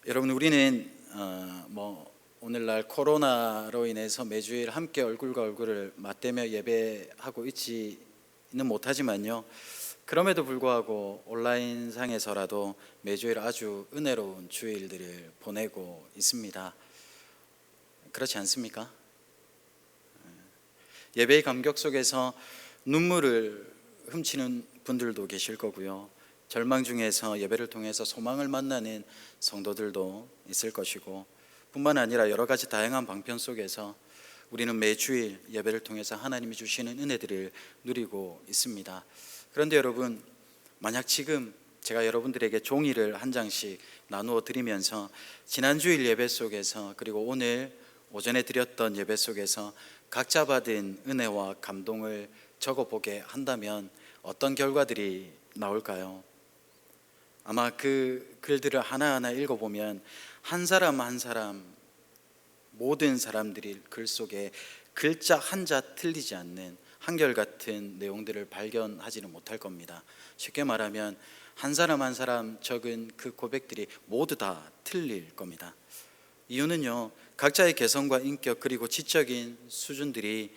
여러분, 우리는 오늘날 코로나로 인해서 매주일 함께 얼굴과 얼굴을 맞대며 예배하고 있지는 못하지만요, 그럼에도 불구하고 온라인상에서라도 매주일 아주 은혜로운 주일들을 보내고 있습니다. 그렇지 않습니까? 예배의 감격 속에서 눈물을 훔치는 분들도 계실 거고요, 절망 중에서 예배를 통해서 소망을 만나는 성도들도 있을 것이고, 뿐만 아니라 여러 가지 다양한 방편 속에서 우리는 매주일 예배를 통해서 하나님이 주시는 은혜들을 누리고 있습니다. 그런데 여러분, 만약 지금 제가 여러분들에게 종이를 한 장씩 나누어 드리면서 지난주일 예배 속에서, 그리고 오늘 오전에 드렸던 예배 속에서 각자 받은 은혜와 감동을 적어보게 한다면 어떤 결과들이 나올까요? 아마 그 글들을 하나하나 읽어보면 한 사람 한 사람, 모든 사람들이 글 속에 글자 한자 틀리지 않는 한결같은 내용들을 발견하지는 못할 겁니다. 쉽게 말하면 한 사람 한 사람 적은 그 고백들이 모두 다 틀릴 겁니다. 이유는요, 각자의 개성과 인격 그리고 지적인 수준들이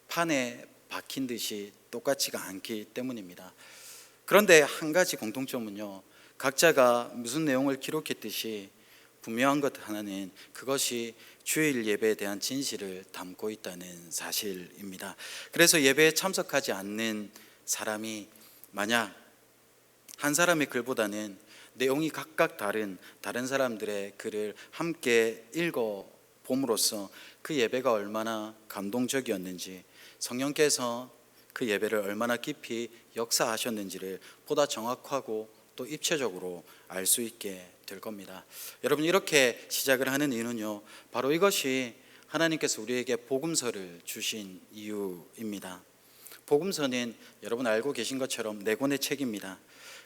판에 박힌 듯이 똑같지가 않기 때문입니다. 그런데 한 가지 공통점은요, 각자가 무슨 내용을 기록했듯이 분명한 것 하나는 그것이 주일 예배에 대한 진실을 담고 있다는 사실입니다. 그래서 예배에 참석하지 않는 사람이 만약 한 사람의 글보다는 내용이 각각 다른 사람들의 글을 함께 읽어 봄으로써 그 예배가 얼마나 감동적이었는지, 성령께서 그 예배를 얼마나 깊이 역사하셨는지를 보다 정확하고 또 입체적으로 알 수 있게 될 겁니다. 여러분, 이렇게 시작을 하는 이유는요, 바로 이것이 하나님께서 우리에게 복음서를 주신 이유입니다. 복음서는 여러분 알고 계신 것처럼 네 권의 책입니다.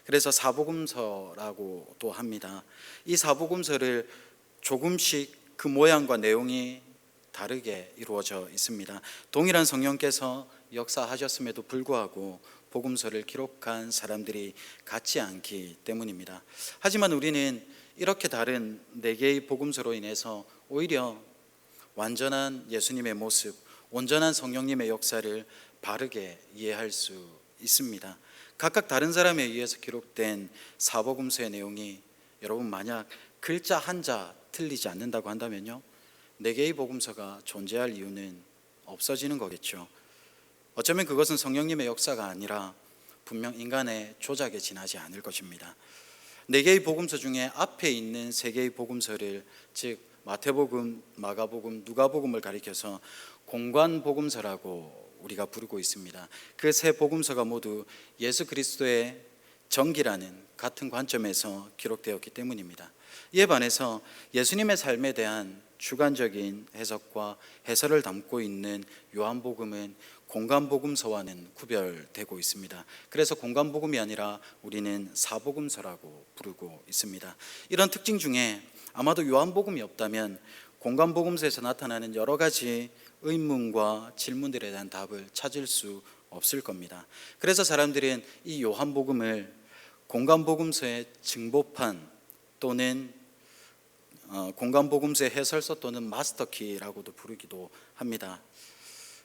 그래서 사복음서라고도 합니다. 이 사복음서를 조금씩 그 모양과 내용이 다르게 이루어져 있습니다. 동일한 성령께서 역사하셨음에도 불구하고 복음서를 기록한 사람들이 같지 않기 때문입니다. 하지만 우리는 이렇게 다른 네 개의 복음서로 인해서 오히려 완전한 예수님의 모습, 온전한 성령님의 역사를 바르게 이해할 수 있습니다. 각각 다른 사람에 의해서 기록된 사복음서의 내용이 여러분 만약 글자 한자 틀리지 않는다고 한다면요, 네 개의 복음서가 존재할 이유는 없어지는 거겠죠. 어쩌면 그것은 성령님의 역사가 아니라 분명 인간의 조작에 지나지 않을 것입니다. 네 개의 복음서 중에 앞에 있는 세 개의 복음서를, 즉 마태복음, 마가복음, 누가복음을 가리켜서 공관복음서라고 우리가 부르고 있습니다. 그 세 복음서가 모두 예수 그리스도의 정기라는 같은 관점에서 기록되었기 때문입니다. 이에 반해서 예수님의 삶에 대한 주관적인 해석과 해설을 담고 있는 요한복음은 공관복음서와는 구별되고 있습니다. 그래서 공관복음이 아니라 우리는 사복음서라고 부르고 있습니다. 이런 특징 중에 아마도 요한복음이 없다면 공관복음서에서 나타나는 여러 가지 의문과 질문들에 대한 답을 찾을 수 없을 겁니다. 그래서 사람들은 이 요한복음을 공관복음서의 증보판 또는 공관복음서의 해설서 또는 마스터키라고도 부르기도 합니다.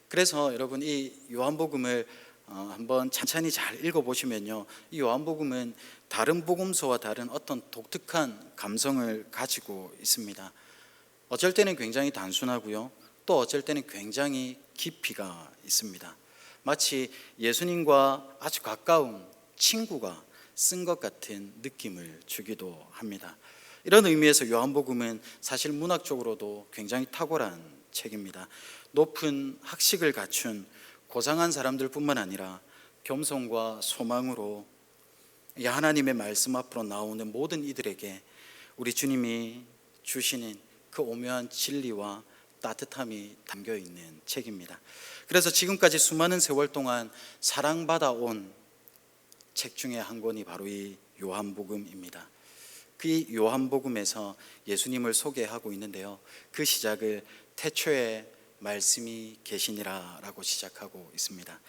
그래서 여러분, 이 요한복음을 한번 찬찬히 잘 읽어보시면요, 이 요한복음은 다른 복음서와 다른 어떤 독특한 감성을 가지고 있습니다. 어쩔 때는 굉장히 단순하고요, 또 어쩔 때는 굉장히 깊이가 있습니다. 마치 예수님과 아주 가까운 친구가 쓴 것 같은 느낌을 주기도 합니다. 이런 의미에서 요한복음은 사실 문학적으로도 굉장히 탁월한 책입니다. 높은 학식을 갖춘 고상한 사람들 뿐만 아니라 겸손과 소망으로 이 하나님의 말씀 앞으로 나오는 모든 이들에게 우리 주님이 주시는 그 오묘한 진리와 따뜻함이 담겨 있는 책입니다. 그래서 지금까지 수많은 세월 동안 사랑받아 온 책 중에 한 권이 바로 이 요한복음입니다. 그 요한복음에서 예수님을 소개하고 있는데요, 그 시작을 태초에 말씀이 계시니라 라고 시작하고 있습니다.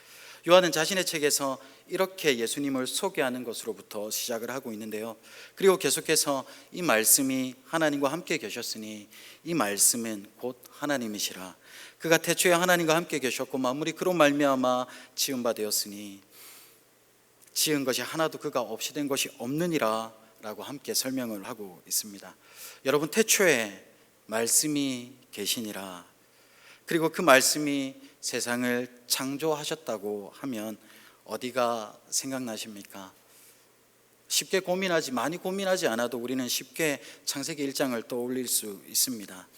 요한은 자신의 책에서 이렇게 예수님을 소개하는 것으로부터 시작을 하고 있는데요. 그리고 계속해서 이 말씀이 하나님과 함께 계셨으니 이 말씀은 곧 하나님이시라. 그가 태초에 하나님과 함께 계셨고 만물이 그로 말미암아 지은 바 되었으니 지은 것이 하나도 그가 없이 된 것이 없느니라 라고 함께 설명을 하고 있습니다. 여러분, 태초에 말씀이 계시니라. 그리고 그 말씀이 세상을 창조하셨다고 하면 어디가 생각나십니까? 많이 고민하지 않아도 우리는 쉽게 창세기 1장을 떠올릴 수 있습니다.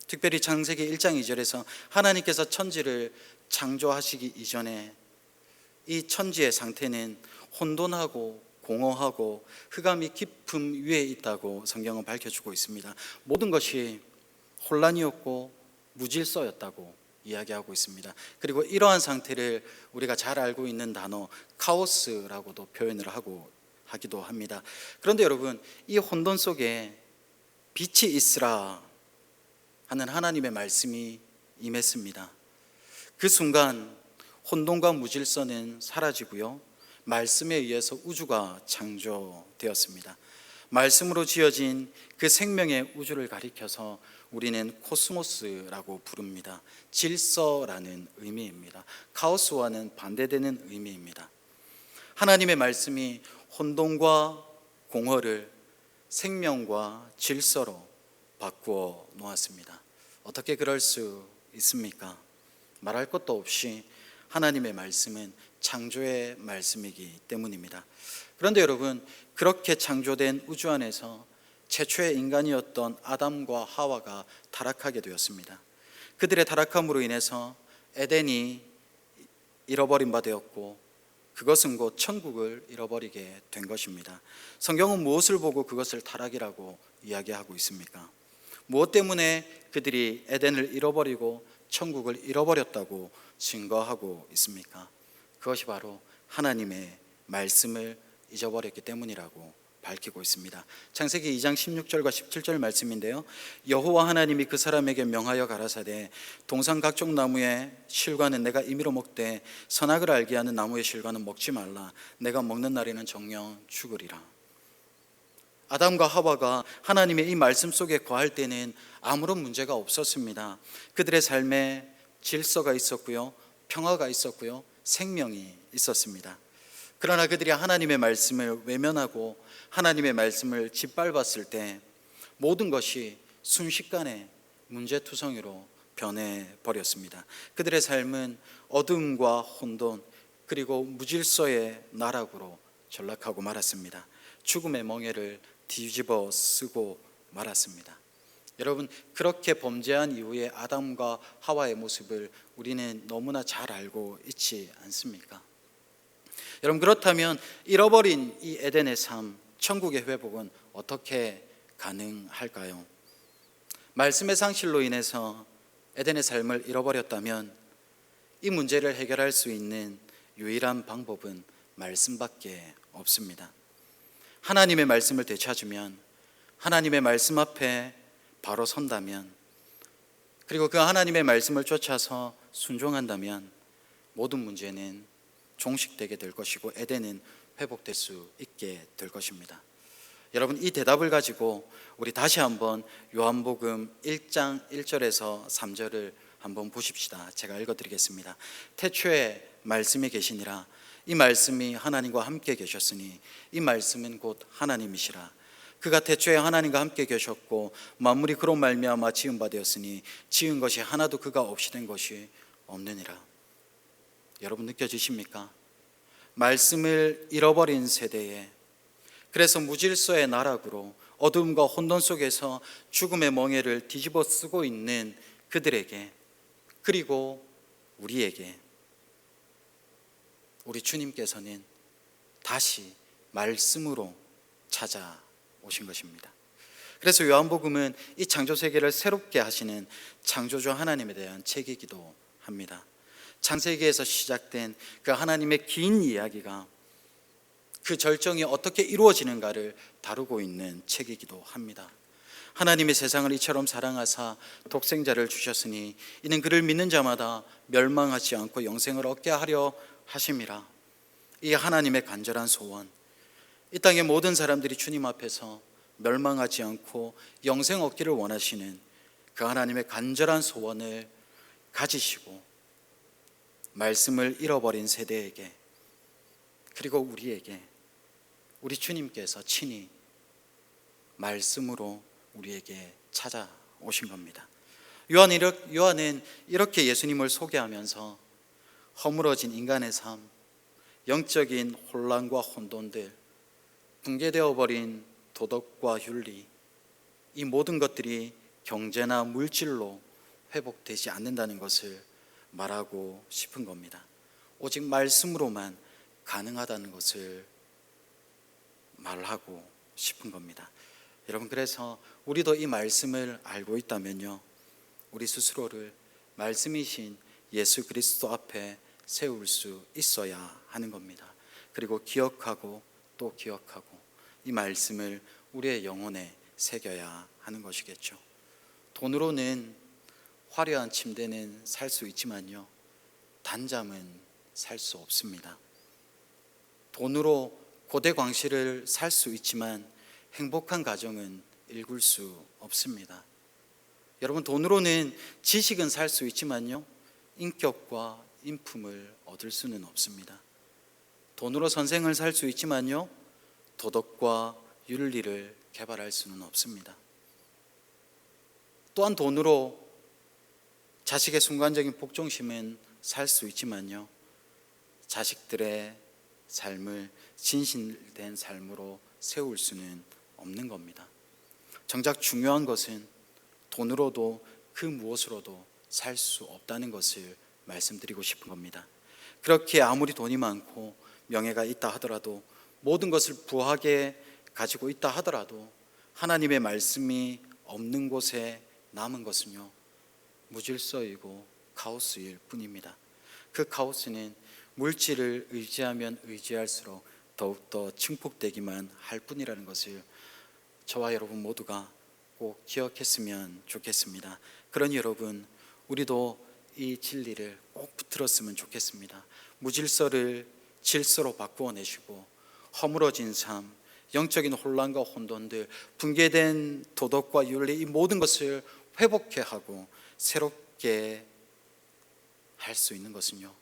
특별히 창세기 1장 2절에서 하나님께서 천지를 창조하시기 이전에 이 천지의 상태는 혼돈하고 공허하고 흑암이 깊음 위에 있다고 성경은 밝혀주고 있습니다. 모든 것이 혼란이었고 무질서였다고 이야기하고 있습니다. 그리고 이러한 상태를 우리가 잘 알고 있는 단어 카오스라고도 표현을 하기도 합니다. 그런데 여러분, 이 혼돈 속에 빛이 있으라 하는 하나님의 말씀이 임했습니다. 그 순간 혼돈과 무질서는 사라지고요, 말씀에 의해서 우주가 창조되었습니다. 말씀으로 지어진 그 생명의 우주를 가리켜서 우리는 코스모스라고 부릅니다. 질서라는 의미입니다. 카오스와는 반대되는 의미입니다. 하나님의 말씀이 혼돈과 공허를 생명과 질서로 바꾸어 놓았습니다. 어떻게 그럴 수 있습니까? 말할 것도 없이 하나님의 말씀은 창조의 말씀이기 때문입니다. 그런데 여러분, 그렇게 창조된 우주 안에서 최초의 인간이었던 아담과 하와가 타락하게 되었습니다. 그들의 타락함으로 인해서 에덴이 잃어버린 바 되었고 그것은 곧 천국을 잃어버리게 된 것입니다. 성경은 무엇을 보고 그것을 타락이라고 이야기하고 있습니까? 무엇 때문에 그들이 에덴을 잃어버리고 천국을 잃어버렸다고 증거하고 있습니까? 그것이 바로 하나님의 말씀을 잊어버렸기 때문이라고 밝히고 있습니다. 창세기 2장 16절과 17절 말씀인데요, 여호와 하나님이 그 사람에게 명하여 가라사대 동산 각종 나무의 실과는 내가 임의로 먹되 선악을 알게 하는 나무의 실과는 먹지 말라. 내가 먹는 날에는 정녕 죽으리라. 아담과 하와가 하나님의 이 말씀 속에 거할 때는 아무런 문제가 없었습니다. 그들의 삶에 질서가 있었고요, 평화가 있었고요, 생명이 있었습니다. 그러나 그들이 하나님의 말씀을 외면하고 하나님의 말씀을 짓밟았을 때 모든 것이 순식간에 문제투성이로 변해버렸습니다. 그들의 삶은 어둠과 혼돈 그리고 무질서의 나락으로 전락하고 말았습니다. 죽음의 멍에를 뒤집어 쓰고 말았습니다. 여러분, 그렇게 범죄한 이후에 아담과 하와의 모습을 우리는 너무나 잘 알고 있지 않습니까? 여러분, 그렇다면 잃어버린 이 에덴의 삶, 천국의 회복은 어떻게 가능할까요? 말씀의 상실로 인해서 에덴의 삶을 잃어버렸다면 이 문제를 해결할 수 있는 유일한 방법은 말씀밖에 없습니다. 하나님의 말씀을 되찾으면, 하나님의 말씀 앞에 바로 선다면, 그리고 그 하나님의 말씀을 쫓아서 순종한다면 모든 문제는 종식되게 될 것이고 에덴은 회복될 수 있게 될 것입니다. 여러분, 이 대답을 가지고 우리 다시 한번 요한복음 1장 1절에서 3절을 한번 보십시다. 제가 읽어드리겠습니다. 태초에 말씀이 계시니라. 이 말씀이 하나님과 함께 계셨으니 이 말씀은 곧 하나님이시라. 그가 태초에 하나님과 함께 계셨고 만물이 그로 말미암아 지은 바 되었으니 지은 것이 하나도 그가 없이 된 것이 없느니라. 여러분, 느껴지십니까? 말씀을 잃어버린 세대에, 그래서 무질서의 나락으로 어둠과 혼돈 속에서 죽음의 멍에를 뒤집어 쓰고 있는 그들에게, 그리고 우리에게 우리 주님께서는 다시 말씀으로 찾아오신 것입니다. 그래서 요한복음은 이 창조세계를 새롭게 하시는 창조주 하나님에 대한 책이기도 합니다. 창세기에서 시작된 그 하나님의 긴 이야기가 그 절정이 어떻게 이루어지는가를 다루고 있는 책이기도 합니다. 하나님의 세상을 이처럼 사랑하사 독생자를 주셨으니 이는 그를 믿는 자마다 멸망하지 않고 영생을 얻게 하려 하심이라. 이 하나님의 간절한 소원, 이 땅의 모든 사람들이 주님 앞에서 멸망하지 않고 영생 얻기를 원하시는 그 하나님의 간절한 소원을 가지시고 말씀을 잃어버린 세대에게, 그리고 우리에게 우리 주님께서 친히 말씀으로 우리에게 찾아오신 겁니다. 요한은 이렇게 예수님을 소개하면서 허물어진 인간의 삶, 영적인 혼란과 혼돈들, 붕괴되어 버린 도덕과 윤리, 이 모든 것들이 경제나 물질로 회복되지 않는다는 것을 말하고 싶은 겁니다. 오직 말씀으로만 가능하다는 것을 말하고 싶은 겁니다. 여러분, 그래서 우리도 이 말씀을 알고 있다면요, 우리 스스로를 말씀이신 예수 그리스도 앞에 세울 수 있어야 하는 겁니다. 그리고 기억하고 또 기억하고 이 말씀을 우리의 영혼에 새겨야 하는 것이겠죠. 돈으로는 화려한 침대는 살 수 있지만요, 단잠은 살 수 없습니다. 돈으로 고대 광실을 살 수 있지만 행복한 가정은 일굴 수 없습니다. 여러분, 돈으로는 지식은 살 수 있지만요, 인격과 인품을 얻을 수는 없습니다. 돈으로 선생을 살 수 있지만요, 도덕과 윤리를 개발할 수는 없습니다. 또한 돈으로 자식의 순간적인 복종심은 살 수 있지만요, 자식들의 삶을 진실된 삶으로 세울 수는 없는 겁니다. 정작 중요한 것은 돈으로도 그 무엇으로도 살 수 없다는 것을 말씀드리고 싶은 겁니다. 그렇게 아무리 돈이 많고 명예가 있다 하더라도, 모든 것을 부하게 가지고 있다 하더라도 하나님의 말씀이 없는 곳에 남은 것은요, 무질서이고 카오스일 뿐입니다. 그 카오스는 물질을 의지하면 의지할수록 더욱더 증폭되기만 할 뿐이라는 것을 저와 여러분 모두가 꼭 기억했으면 좋겠습니다. 그러니 여러분, 우리도 이 진리를 꼭 붙들었으면 좋겠습니다. 무질서를 질서로 바꾸어 내시고 허물어진 삶, 영적인 혼란과 혼돈들, 붕괴된 도덕과 윤리, 이 모든 것을 회복해 하고 새롭게 할 수 있는 것은요,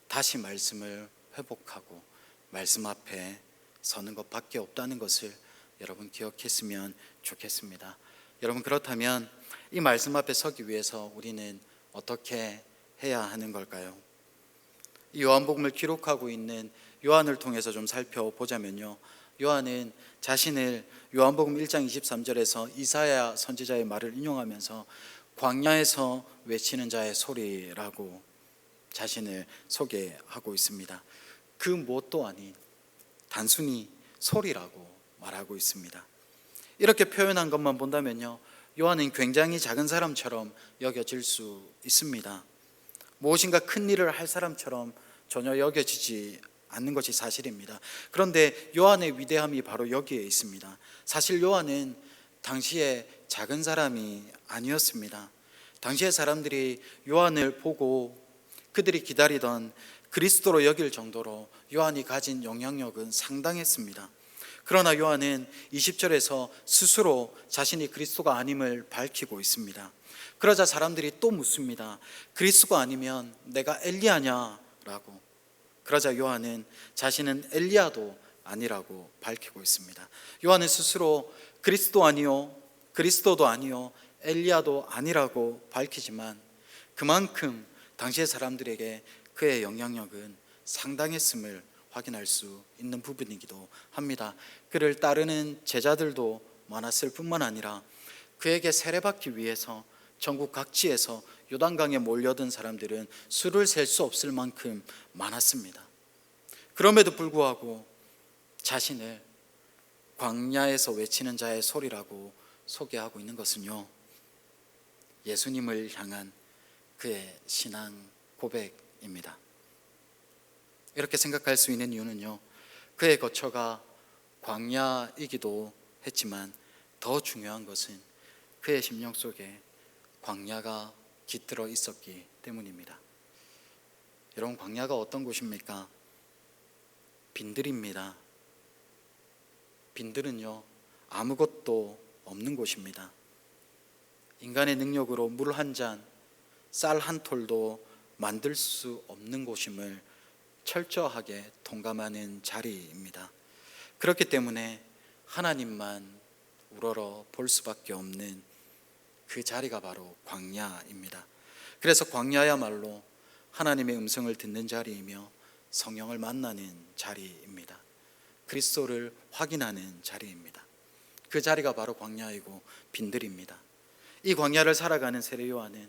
다시 말씀을 회복하고 말씀 앞에 서는 것밖에 없다는 것을 여러분 기억했으면 좋겠습니다. 여러분, 그렇다면 이 말씀 앞에 서기 위해서 우리는 어떻게 해야 하는 걸까요? 이 요한복음을 기록하고 있는 요한을 통해서 좀 살펴보자면요, 요한은 자신을 요한복음 1장 23절에서 이사야 선지자의 말을 인용하면서 광야에서 외치는 자의 소리라고 자신을 소개하고 있습니다. 그 무엇도 아닌 단순히 소리라고 말하고 있습니다. 이렇게 표현한 것만 본다면요, 요한은 굉장히 작은 사람처럼 여겨질 수 있습니다. 무엇인가 큰 일을 할 사람처럼 전혀 여겨지지 않는 것이 사실입니다. 그런데 요한의 위대함이 바로 여기에 있습니다. 사실 요한은 당시에 작은 사람이 아니었습니다. 당시의 사람들이 요한을 보고 그들이 기다리던 그리스도로 여길 정도로 요한이 가진 영향력은 상당했습니다. 그러나 요한은 20절에서 스스로 자신이 그리스도가 아님을 밝히고 있습니다. 그러자 사람들이 또 묻습니다. 그리스도가 아니면 내가 엘리야냐? 라고. 그러자 요한은 자신은 엘리야도 아니라고 밝히고 있습니다. 요한은 스스로 그리스도 아니요, 그리스도도 아니요, 엘리야도 아니라고 밝히지만 그만큼 당시의 사람들에게 그의 영향력은 상당했음을 확인할 수 있는 부분이기도 합니다. 그를 따르는 제자들도 많았을 뿐만 아니라 그에게 세례받기 위해서 전국 각지에서 요단강에 몰려든 사람들은 수를 셀 수 없을 만큼 많았습니다. 그럼에도 불구하고 자신을 광야에서 외치는 자의 소리라고 소개하고 있는 것은요, 예수님을 향한 그의 신앙 고백입니다. 이렇게 생각할 수 있는 이유는요, 그의 거처가 광야이기도 했지만 더 중요한 것은 그의 심령 속에 광야가 깃들어 있었기 때문입니다. 여러분, 광야가 어떤 곳입니까? 빈들입니다. 빈들은요, 아무것도 없는 곳입니다. 인간의 능력으로 물 한 잔, 쌀 한 톨도 만들 수 없는 곳임을 철저하게 통감하는 자리입니다. 그렇기 때문에 하나님만 우러러 볼 수밖에 없는 그 자리가 바로 광야입니다. 그래서 광야야말로 하나님의 음성을 듣는 자리이며 성령을 만나는 자리입니다. 그리스도를 확인하는 자리입니다. 그 자리가 바로 광야이고 빈들입니다. 이 광야를 살아가는 세례 요한은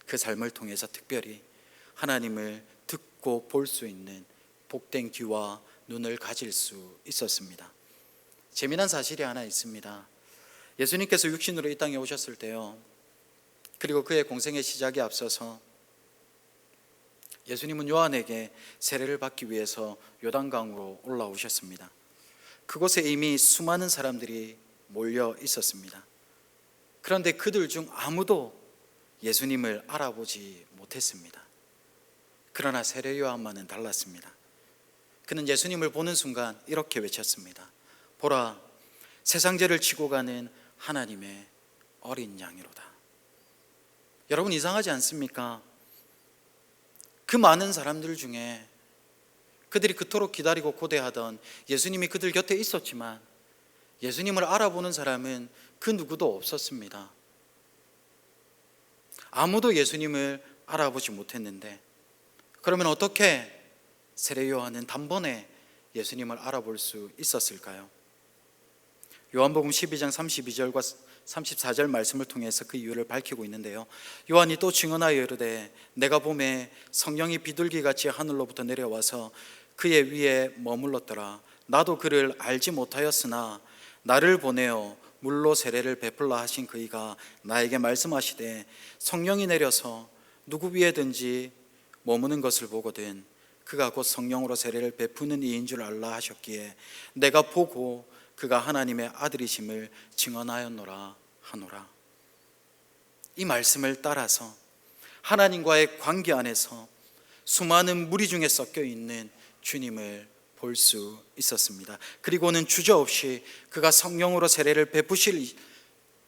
그 삶을 통해서 특별히 하나님을 듣고 볼 수 있는 복된 귀와 눈을 가질 수 있었습니다. 재미난 사실이 하나 있습니다. 예수님께서 육신으로 이 땅에 오셨을 때요, 그리고 그의 공생의 시작에 앞서서 예수님은 요한에게 세례를 받기 위해서 요단강으로 올라오셨습니다. 그곳에 이미 수많은 사람들이 몰려 있었습니다. 그런데 그들 중 아무도 예수님을 알아보지 못했습니다. 그러나 세례 요한만은 달랐습니다. 그는 예수님을 보는 순간 이렇게 외쳤습니다. 보라, 세상 죄를 지고 가는 하나님의 어린 양이로다. 여러분, 이상하지 않습니까? 그 많은 사람들 중에 그들이 그토록 기다리고 고대하던 예수님이 그들 곁에 있었지만 예수님을 알아보는 사람은 그 누구도 없었습니다. 아무도 예수님을 알아보지 못했는데, 그러면 어떻게 세례 요한은 단번에 예수님을 알아볼 수 있었을까요? 요한복음 12장 32절과 34절 말씀을 통해서 그 이유를 밝히고 있는데요, 요한이 또 증언하여 이르되 내가 보매 성령이 비둘기같이 하늘로부터 내려와서 그의 위에 머물렀더라. 나도 그를 알지 못하였으나 나를 보내어 물로 세례를 베풀라 하신 그이가 나에게 말씀하시되 성령이 내려서 누구 위에든지 머무는 것을 보거든 그가 곧 성령으로 세례를 베푸는 이인 줄 알라 하셨기에 내가 보고 그가 하나님의 아들이심을 증언하였노라 하노라. 이 말씀을 따라서 하나님과의 관계 안에서 수많은 무리 중에 섞여 있는 주님을 볼 수 있었습니다. 그리고는 주저없이 그가 성령으로 세례를 베푸실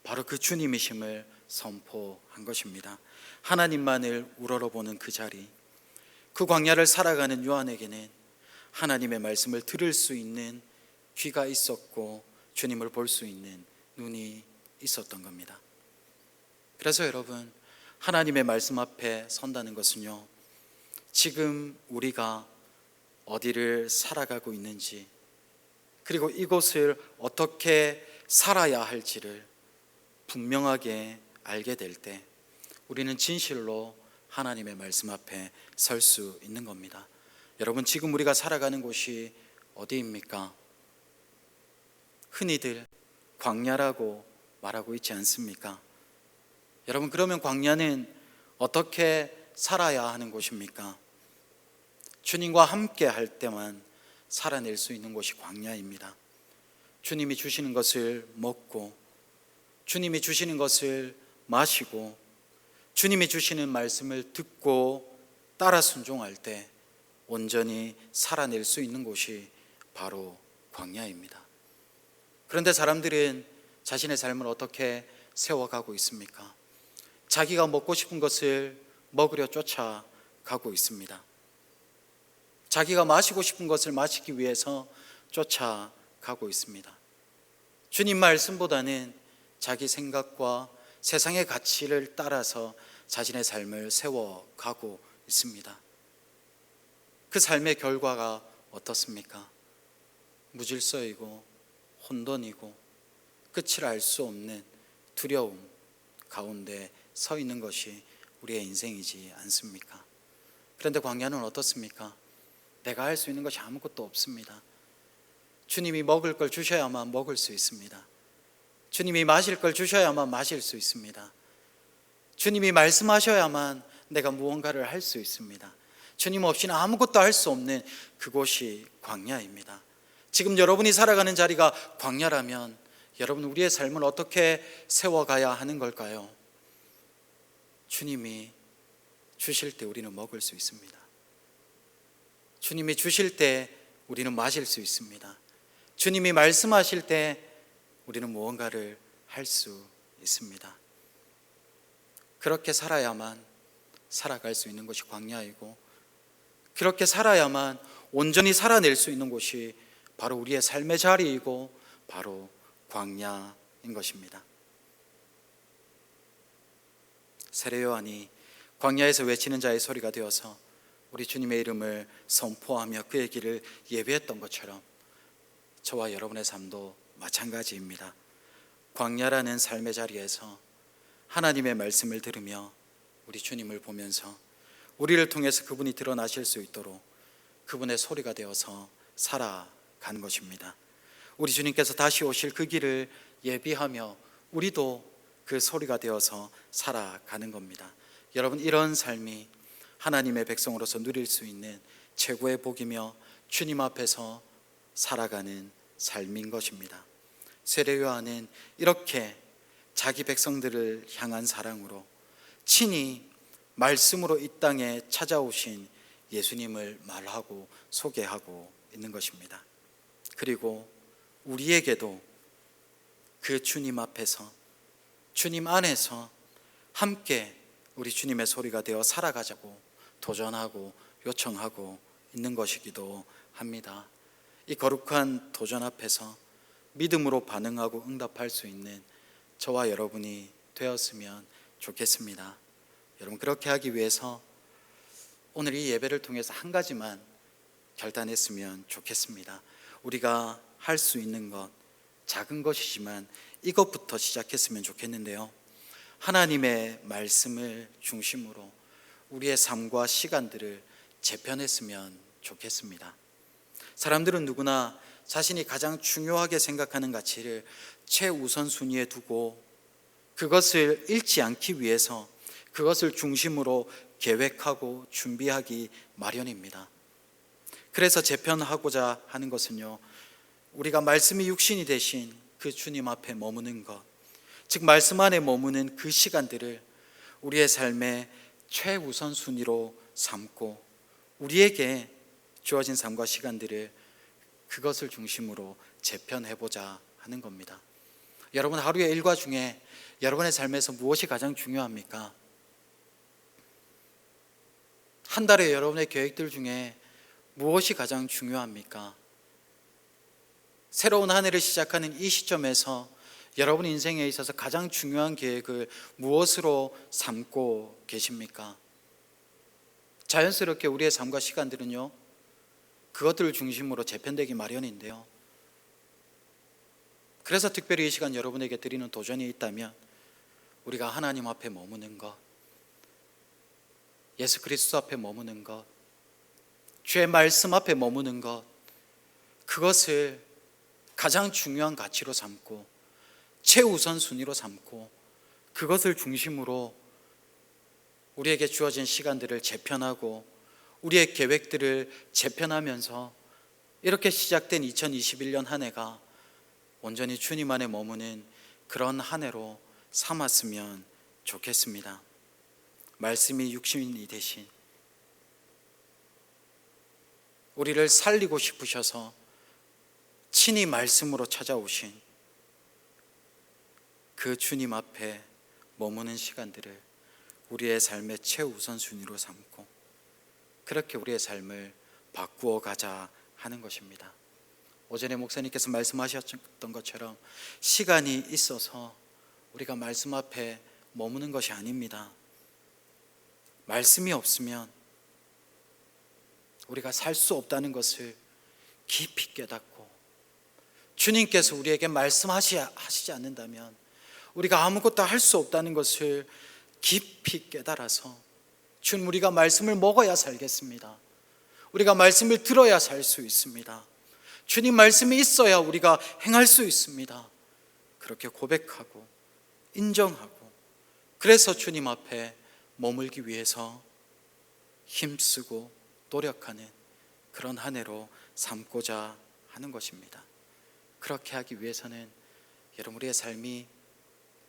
바로 그 주님이심을 선포한 것입니다. 하나님만을 우러러보는 그 자리, 그 광야를 살아가는 요한에게는 하나님의 말씀을 들을 수 있는 귀가 있었고 주님을 볼 수 있는 눈이 있었던 겁니다. 그래서 여러분, 하나님의 말씀 앞에 선다는 것은요, 지금 우리가 어디를 살아가고 있는지, 그리고 이곳을 어떻게 살아야 할지를 분명하게 알게 될 때 우리는 진실로 하나님의 말씀 앞에 설 수 있는 겁니다. 여러분, 지금 우리가 살아가는 곳이 어디입니까? 흔히들 광야라고 말하고 있지 않습니까? 여러분, 그러면 광야는 어떻게 살아야 하는 곳입니까? 주님과 함께 할 때만 살아낼 수 있는 곳이 광야입니다. 주님이 주시는 것을 먹고, 주님이 주시는 것을 마시고, 주님이 주시는 말씀을 듣고 따라 순종할 때 온전히 살아낼 수 있는 곳이 바로 광야입니다. 그런데 사람들은 자신의 삶을 어떻게 세워가고 있습니까? 자기가 먹고 싶은 것을 먹으려 쫓아가고 있습니다. 자기가 마시고 싶은 것을 마시기 위해서 쫓아가고 있습니다. 주님 말씀보다는 자기 생각과 세상의 가치를 따라서 자신의 삶을 세워가고 있습니다. 그 삶의 결과가 어떻습니까? 무질서이고 혼돈이고 끝을 알 수 없는 두려움 가운데 서 있는 것이 우리의 인생이지 않습니까? 그런데 광야는 어떻습니까? 내가 할 수 있는 것이 아무것도 없습니다. 주님이 먹을 걸 주셔야만 먹을 수 있습니다. 주님이 마실 걸 주셔야만 마실 수 있습니다. 주님이 말씀하셔야만 내가 무언가를 할 수 있습니다. 주님 없이는 아무것도 할 수 없는 그곳이 광야입니다. 지금 여러분이 살아가는 자리가 광야라면 여러분, 우리의 삶을 어떻게 세워가야 하는 걸까요? 주님이 주실 때 우리는 먹을 수 있습니다. 주님이 주실 때 우리는 마실 수 있습니다. 주님이 말씀하실 때 우리는 무언가를 할 수 있습니다. 그렇게 살아야만 살아갈 수 있는 것이 광야이고, 그렇게 살아야만 온전히 살아낼 수 있는 곳이 바로 우리의 삶의 자리이고 바로 광야인 것입니다. 세례 요한이 광야에서 외치는 자의 소리가 되어서 우리 주님의 이름을 선포하며 그의 길을 예비했던 것처럼 저와 여러분의 삶도 마찬가지입니다. 광야라는 삶의 자리에서 하나님의 말씀을 들으며 우리 주님을 보면서 우리를 통해서 그분이 드러나실 수 있도록 그분의 소리가 되어서 살아가는 것입니다. 우리 주님께서 다시 오실 그 길을 예비하며 우리도 그 소리가 되어서 살아가는 겁니다. 여러분, 이런 삶이 하나님의 백성으로서 누릴 수 있는 최고의 복이며 주님 앞에서 살아가는 삶인 것입니다. 세례 요한은 이렇게 자기 백성들을 향한 사랑으로 친히 말씀으로 이 땅에 찾아오신 예수님을 말하고 소개하고 있는 것입니다. 그리고 우리에게도 그 주님 앞에서, 주님 안에서 함께 우리 주님의 소리가 되어 살아가자고 도전하고 요청하고 있는 것이기도 합니다. 이 거룩한 도전 앞에서 믿음으로 반응하고 응답할 수 있는 저와 여러분이 되었으면 좋겠습니다. 여러분, 그렇게 하기 위해서 오늘 이 예배를 통해서 한 가지만 결단했으면 좋겠습니다. 우리가 할 수 있는 것, 작은 것이지만 이것부터 시작했으면 좋겠는데요, 하나님의 말씀을 중심으로 우리의 삶과 시간들을 재편했으면 좋겠습니다. 사람들은 누구나 자신이 가장 중요하게 생각하는 가치를 최우선순위에 두고 그것을 잃지 않기 위해서 그것을 중심으로 계획하고 준비하기 마련입니다. 그래서 재편하고자 하는 것은요, 우리가 말씀이 육신이 되신 그 주님 앞에 머무는 것, 즉 말씀 안에 머무는 그 시간들을 우리의 삶의 최우선순위로 삼고 우리에게 주어진 삶과 시간들을 그것을 중심으로 재편해보자 하는 겁니다. 여러분, 하루의 일과 중에 여러분의 삶에서 무엇이 가장 중요합니까? 한 달에 여러분의 계획들 중에 무엇이 가장 중요합니까? 새로운 한 해를 시작하는 이 시점에서 여러분 인생에 있어서 가장 중요한 계획을 무엇으로 삼고 계십니까? 자연스럽게 우리의 삶과 시간들은요, 그것들을 중심으로 재편되기 마련인데요, 그래서 특별히 이 시간 여러분에게 드리는 도전이 있다면 우리가 하나님 앞에 머무는 것, 예수 그리스도 앞에 머무는 것, 주의 말씀 앞에 머무는 것, 그것을 가장 중요한 가치로 삼고 최우선 순위로 삼고 그것을 중심으로 우리에게 주어진 시간들을 재편하고 우리의 계획들을 재편하면서 이렇게 시작된 2021년 한 해가 온전히 주님 안에 머무는 그런 한 해로 삼았으면 좋겠습니다. 말씀이 육신이 되신 우리를 살리고 싶으셔서 친히 말씀으로 찾아오신 그 주님 앞에 머무는 시간들을 우리의 삶의 최우선순위로 삼고 그렇게 우리의 삶을 바꾸어 가자 하는 것입니다. 오전에 목사님께서 말씀하셨던 것처럼 시간이 있어서 우리가 말씀 앞에 머무는 것이 아닙니다. 말씀이 없으면 우리가 살 수 없다는 것을 깊이 깨닫고 주님께서 우리에게 말씀하시지 않는다면 우리가 아무것도 할 수 없다는 것을 깊이 깨달아서 주님, 우리가 말씀을 먹어야 살겠습니다. 우리가 말씀을 들어야 살 수 있습니다. 주님 말씀이 있어야 우리가 행할 수 있습니다. 그렇게 고백하고 인정하고 그래서 주님 앞에 머물기 위해서 힘쓰고 노력하는 그런 한 해로 삼고자 하는 것입니다. 그렇게 하기 위해서는 여러분 우리의 삶이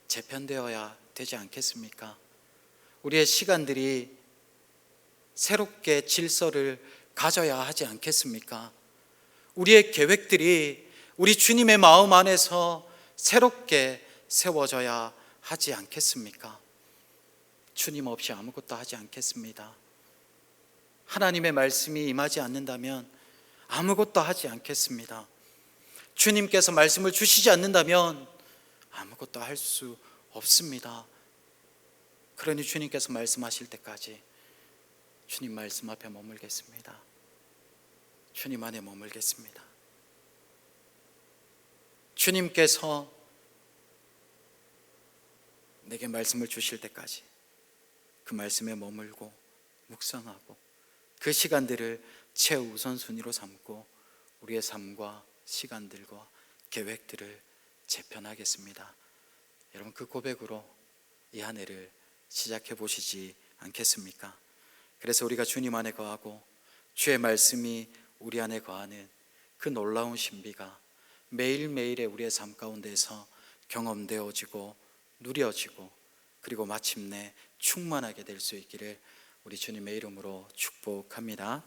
재편되어야 되지 않겠습니까? 우리의 시간들이 새롭게 질서를 가져야 하지 않겠습니까? 우리의 계획들이 우리 주님의 마음 안에서 새롭게 세워져야 하지 않겠습니까? 주님 없이 아무것도 하지 않겠습니다. 하나님의 말씀이 임하지 않는다면 아무것도 하지 않겠습니다. 주님께서 말씀을 주시지 않는다면 아무것도 할 수 없습니다. 그러니 주님께서 말씀하실 때까지 주님 말씀 앞에 머물겠습니다. 주님 안에 머물겠습니다. 주님께서 내게 말씀을 주실 때까지 그 말씀에 머물고 묵상하고 그 시간들을 최우선순위로 삼고 우리의 삶과 시간들과 계획들을 재편하겠습니다. 여러분, 그 고백으로 이 한 해를 시작해 보시지 않겠습니까? 그래서 우리가 주님 안에 거하고 주의 말씀이 우리 안에 거하는 그 놀라운 신비가 매일매일의 우리의 삶 가운데서 경험되어지고 누려지고 그리고 마침내 충만하게 될 수 있기를 우리 주님의 이름으로 축복합니다.